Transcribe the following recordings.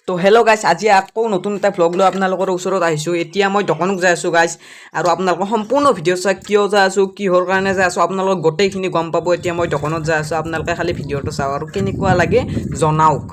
তো hello' guys, আজি আকৌ নতুন এটা ভ্লগ লৈ আপোনালোকৰ ওচৰত আহিছোঁ। এতিয়া মই দোকানত যাই আছোঁ গাইজ, আৰু আপোনালোকৰ সম্পূৰ্ণ ভিডিঅ' চাই কিয় যাই আছোঁ, কিহৰ কাৰণে যাই আছোঁ, আপোনালোকক গোটেইখিনি গম পাব। এতিয়া মই দোকানত যাই আছোঁ, আপোনালোকে খালি ভিডিঅ'টো চাওক আৰু কেনেকুৱা লাগে জনাওক।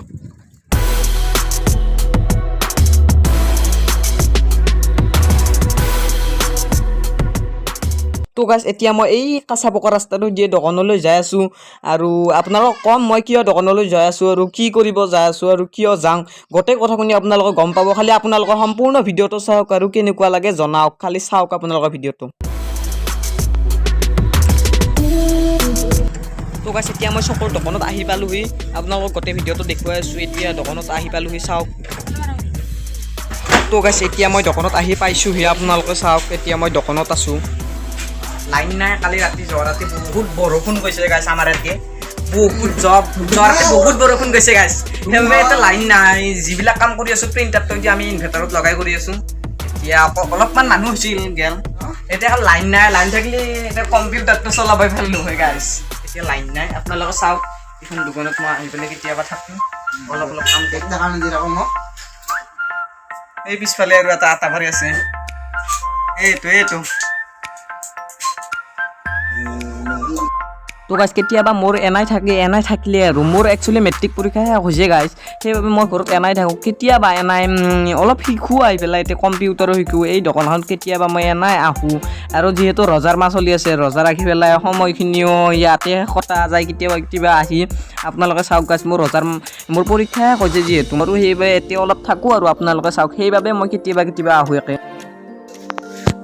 তো গাইজ, এতিয়া মই এই কাঁচা পকা ৰাস্তাটো দিয়ে দোকানলৈ যাই আছোঁ, আৰু আপোনালোকক ক'ম মই কিয় দোকানলৈ যাই আছোঁ আৰু কি কৰিব যাই আছোঁ আৰু কিয় যাওঁ, গোটেই কথাখিনি আপোনালোকে গম পাব। খালি আপোনালোকৰ সম্পূৰ্ণ ভিডিঅ'টো চাওক আৰু কেনেকুৱা লাগে জনাওক, খালি চাওক আপোনালোকৰ ভিডিঅ'টো। তো গাইজ, এতিয়া মই চকৰ দোকানত আহি পালোহি, আপোনালোকক গোটেই ভিডিঅ'টো দেখুৱাই আছোঁ। এতিয়া দোকানত আহি পালোহি, চাওক। তো গাইজ, এতিয়া মই দোকানত আহি পাইছোঁহি, আপোনালোকে চাওক। এতিয়া মই দোকানত আছোঁ, লাইন নাই। কালি ৰাতি যোৱাৰাতি বহুত বৰষুণ গৈছে গাইছ, আমাৰ ইয়াতে যোৱাৰাতি বহুত বৰষুণ গৈছে গাইছ, সেইবাবে এতিয়া লাইন নাই। যিবিলাক কাম কৰি আছোঁ প্ৰিণ্টাৰটো এতিয়া আমি ইনভাৰ্টাৰত লগাই কৰি আছোঁ। এতিয়া অলপমান মানুহ হৈছিল গেল, এতিয়া লাইন নাই। লাইন থাকিলে এতিয়া কম্পিউটাৰটো চলাব পাৰিলো হয় গাইছ। এতিয়া লাইন নাই, আপোনালোকে চাওক। এইখন দোকানত মই আহি পেলাই কেতিয়াবা থাকোঁ, অলপ কাম কৰোঁ। এই পিছফালে আৰু এটা আটা ভাৰি আছে, এইটো তো গাইজ, কেতিয়াবা মোৰ এনাই থাকিলে আৰু মোৰ একচুৱেলি মেট্ৰিক পৰীক্ষা শেষ হৈছে গাইজ, সেইবাবে মই ঘৰত এনাই থাকোঁ। কেতিয়াবা এনাই অলপ শিকোঁ আহি পেলাই, এতিয়া কম্পিউটাৰো শিকোঁ। এই দোকানখনত কেতিয়াবা মই এনাই আহোঁ, আৰু যিহেতু ৰজাৰ মাহ চলি আছে, ৰজা ৰাখি পেলাই সময়খিনিও ইয়াতে কটা যায় কেতিয়াবা আহি। আপোনালোকে চাওক গাইজ, মোৰ পৰীক্ষা শেষ হৈছে যিহেতু, আৰু সেইবাবে এতিয়া অলপ থাকোঁ আৰু আপোনালোকে চাওক, সেইবাবে মই কেতিয়াবা আহোঁ একে।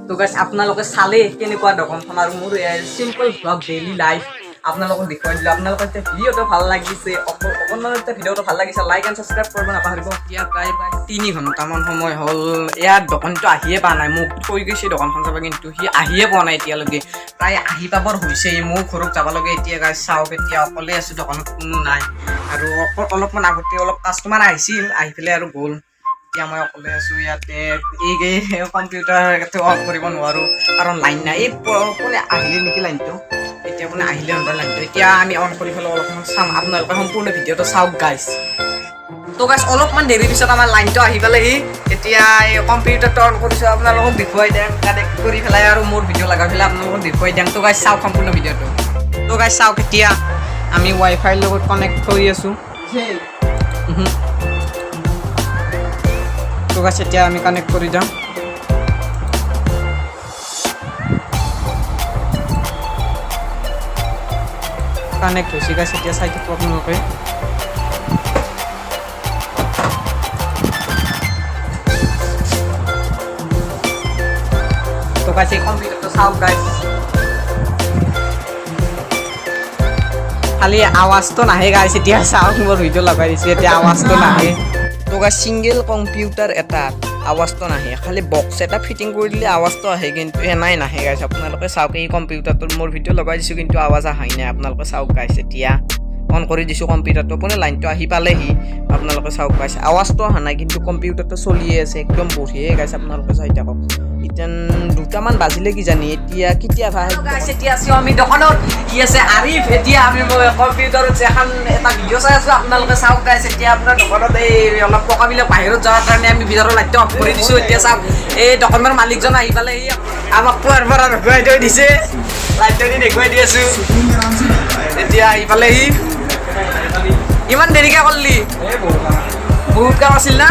তো গাইজ, আপোনালোকে চালে কেনেকুৱা দোকানখন, আৰু মোৰ চিম্পল ব্লগ ডেইলি লাইফ আপোনালোকক দেখুৱাই দিলোঁ। আপোনালোকৰ এতিয়া ভিডিঅ'টো ভাল লাগিছে, অকণমান এতিয়া ভিডিঅ'টো ভাল লাগিছে, লাইক এণ্ড ছাবস্ক্ৰাইব কৰিব নাপাহৰিব। এতিয়া প্ৰায় 3 ঘণ্টামান সময় হ'ল, ইয়াত দোকানটো আহিয়ে পোৱা নাই। মোক কৈ গৈছে দোকানখন যাব, কিন্তু সি আহিয়ে পোৱা নাই এতিয়ালৈকে। প্ৰায় আহি পাবৰ হৈছে, মোৰ ঘৰত যাব লাগে এতিয়া গাইজ। চাওক, এতিয়া অকলে আছোঁ, দোকানত কোনো নাই, আৰু অলপমান আগতে অলপ কাষ্টমাৰ আহিছিল, আহি পেলাই আৰু গ'ল। এতিয়া মই অকলে আছোঁ ইয়াতে। এই কম্পিউটাৰটো অন কৰিব নোৱাৰোঁ কাৰণ লাইন নাই। এই কোনে আহিলে নেকি লাইনটো, এতিয়া মানে আহিলে অন্তৰ লাইনটো। এতিয়া আমি অন কৰি পেলাই অলপমান চাম, আপোনালোকে সম্পূৰ্ণ ভিডিঅ'টো চাওক গাইজ। তো গাইজ, অলপমান দেৰিৰ পিছত আমাৰ লাইনটো আহি পালেহি। এতিয়া এই কম্পিউটাৰটো অন কৰিছোঁ, আপোনালোকক দেখুৱাই দিম কানেক্ট কৰি পেলাই, আৰু মোৰ ভিডিঅ' লগাই পেলাই আপোনালোকক দেখুৱাই দিম। তো গাইজ, চাওক সম্পূৰ্ণ ভিডিঅ'টো। তো গাইজ, চাওক, এতিয়া আমি ৱাইফাইৰ লগত কানেক্ট কৰি আছোঁ। তো গাইজ, এতিয়া আমি কানেক্ট কৰি যাম। কানেক্ট হৈছে গাইজ, এতিয়া চাই থাকোঁ আপোনালোকে। তো গাইজ, এই কম্পিউটাৰটো চাওক গাইজ, খালি আৱাজটো নাহে গাইজ। এতিয়া চাওক, মোৰ ভিডিঅ' লগাই দিছোঁ, এতিয়া আৱাজটো নাহে। তো গাইজ, ছিংগল কম্পিউটাৰ এটা আৱাজটো নাহে, খালি বক্স এটা ফিটিং কৰি দিলে আৱাজটো আহে, কিন্তু এনাই নাহে গাইজ। আপোনালোকে চাওক, এই কম্পিউটাৰটোত মোৰ ভিডিঅ' লগাই দিছোঁ, কিন্তু আৱাজ আহাই নাই। আপোনালোকে চাওক গাইজ, এতিয়া অন কৰি দিছোঁ কম্পিউটাৰটো, আপুনি লাইনটো আহি পালেহি। আপোনালোকে চাওক গাইজ, আৱাজটো অহা নাই, কিন্তু কম্পিউটাৰটো চলিয়ে আছে, একদম বঢ়িয়াই গাইজ। আপোনালোকে চাই থাকক, এতিয়া 2টামান বাজিলে কিজানি, এতিয়া কেতিয়াবা এতিয়া আছোঁ আমি দোকানত। ই আছে আৰিফ, এতিয়া আমি কম্পিউটাৰত এখন এটা ভিডিঅ' চাই আছোঁ। আপোনালোকে চাওক গাইজ, এতিয়া আপোনাৰ দোকানত এই অলপ টকাবিলাক বাহিৰত যোৱাৰ কাৰণে আমি ভিতৰৰ লাইটটো অফ কৰি দিছোঁ। এতিয়া চাওক, এই দোকানৰ মালিকজন আহি পালেহি, আমাক পুৱাৰ পৰা দেখুৱাই থৈ দিছে, লাইটটো দি দেখুৱাই দি আছোঁ। এতিয়া আহি পালেহি, ইমান দেৰিকৈ কৰিলি, বহুত কাম আছিল না।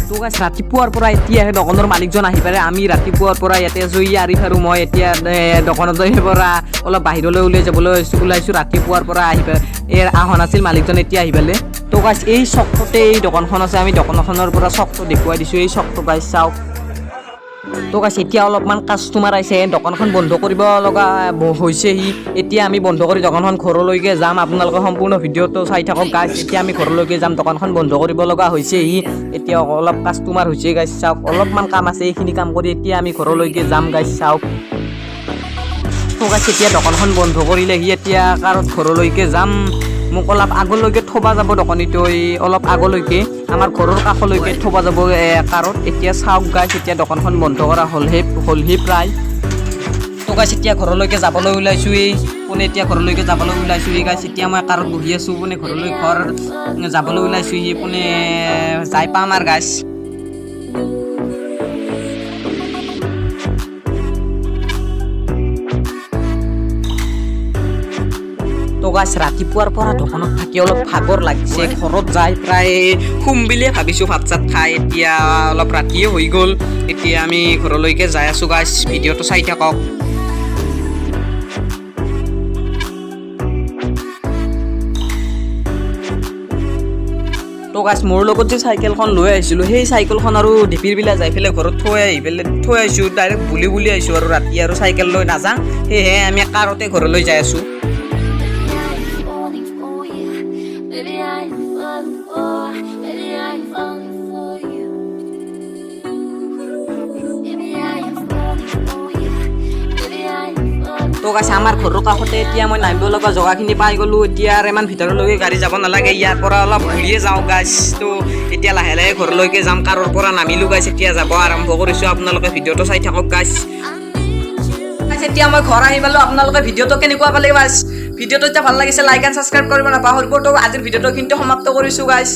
তো গাইজ, ৰাতিপুৱাৰ পৰা এতিয়াহে দোকানৰ মালিকজন আহি পালে। আমি ৰাতিপুৱাৰ পৰা ইয়াতে আছোঁ, আৰিফ আৰু মই। এতিয়া দোকানত পৰা অলপ বাহিৰলৈ ওলাইছোঁ। ৰাতিপুৱাৰ পৰা আহি পালে, অহা নাছিল মালিকজন, এতিয়া আহি পালে। তো গাইজ, এই চকটোতে এই দোকানখন আছে, আমি দোকানখনৰ পৰা চকটো দেখুৱাই দিছোঁ। এই চকটো গাইজ চাওক। তো গাইজ, এতিয়া অলপমান কাষ্টমাৰ আহিছে, দোকানখন বন্ধ কৰিব লগা হৈছেহি। এতিয়া আমি বন্ধ কৰি দোকানখন ঘৰলৈকে যাম। আপোনালোকে সম্পূৰ্ণ ভিডিঅ'টো চাই থাকক গাইজ। এতিয়া আমি ঘৰলৈকে যাম, দোকানখন বন্ধ কৰিব লগা হৈছেহি। এতিয়া অলপ কাষ্টমাৰ হৈছে গাইজ, চাওক, অলপমান কাম আছে, এইখিনি কাম কৰি এতিয়া আমি ঘৰলৈকে যাম গাইজ, চাওক। তো গাইজ, এতিয়া দোকানখন বন্ধ কৰিলেহি, এতিয়া কাৰত ঘৰলৈকে যাম। মোক অলপ আগলৈকে থ'ব যাব দোকানীটো, অলপ আগলৈকে আমাৰ ঘৰৰ কাষলৈকে থ'ব যাব কাৰত। এতিয়া চাওক গাইজ, এতিয়া দোকানখন বন্ধ কৰা হ'লহি প্ৰায়। তো তো গাইছ এতিয়া ঘৰলৈকে যাবলৈ ওলাইছোঁ পোনে এতিয়া ঘৰলৈকে যাবলৈ ওলাইছোঁ গাইছ এতিয়া মই কাৰত বহি আছোঁ পোনে ঘৰ যাবলৈ ওলাইছোঁ পোনে যাই পাম আৰু গাইছ তো গাইছ ৰাতিপুৱাৰ পৰা দোকানত থাকি অলপ ভাগৰ লাগিছে ঘৰত যাই প্ৰায় শুম বুলিয়ে ভাবিছোঁ ভাত চাত খাই এতিয়া অলপ ৰাতিয়ে হৈ গ'ল এতিয়া আমি ঘৰলৈকে যাই আছোঁ গাইছ ভিডিঅ'টো চাই থাকক তো গাইছ মোৰ লগত যে চাইকেলখন লৈ আহিছিলোঁ সেই চাইকেলখন আৰু ঢিপিৰ বিলা যাই পেলাই ঘৰত থৈ আহিছোঁ ডাইৰেক্ট বুলি আহিছোঁ আৰু ৰাতি আৰু চাইকেল লৈ নাযাওঁ সেয়েহে আমি কাৰতে ঘৰলৈ যাই আছোঁ তো গাইছ আমাৰ ঘৰৰ কাষতে এতিয়া মই নামিব লগা জেগাখিনি পাই গ'লোঁ এতিয়া আৰু ইমান ভিতৰলৈকে গাড়ী যাব নালাগে ইয়াৰ পৰা অলপ ঘূৰিয়ে যাওঁ গাইছ তো এতিয়া লাহে লাহে ঘৰলৈকে যাম কাৰৰ পৰা নামিলোঁ গাইছ এতিয়া যাব আৰম্ভ কৰিছোঁ আপোনালোকে ভিডিঅ'টো চাই থাকক গাইছ এতিয়া মই ঘৰ আহি পালোঁ আপোনালোকে ভিডিঅ'টো কেনেকুৱা পালে গাইছ ভিডিঅ'টো এতিয়া ভাল লাগিছে লাইক এণ্ড ছাবস্ক্ৰাইব কৰিব নাপাহৰিব তো আজিৰ ভিডিঅ'টো কিন্তু সমাপ্ত কৰিছোঁ গাইছ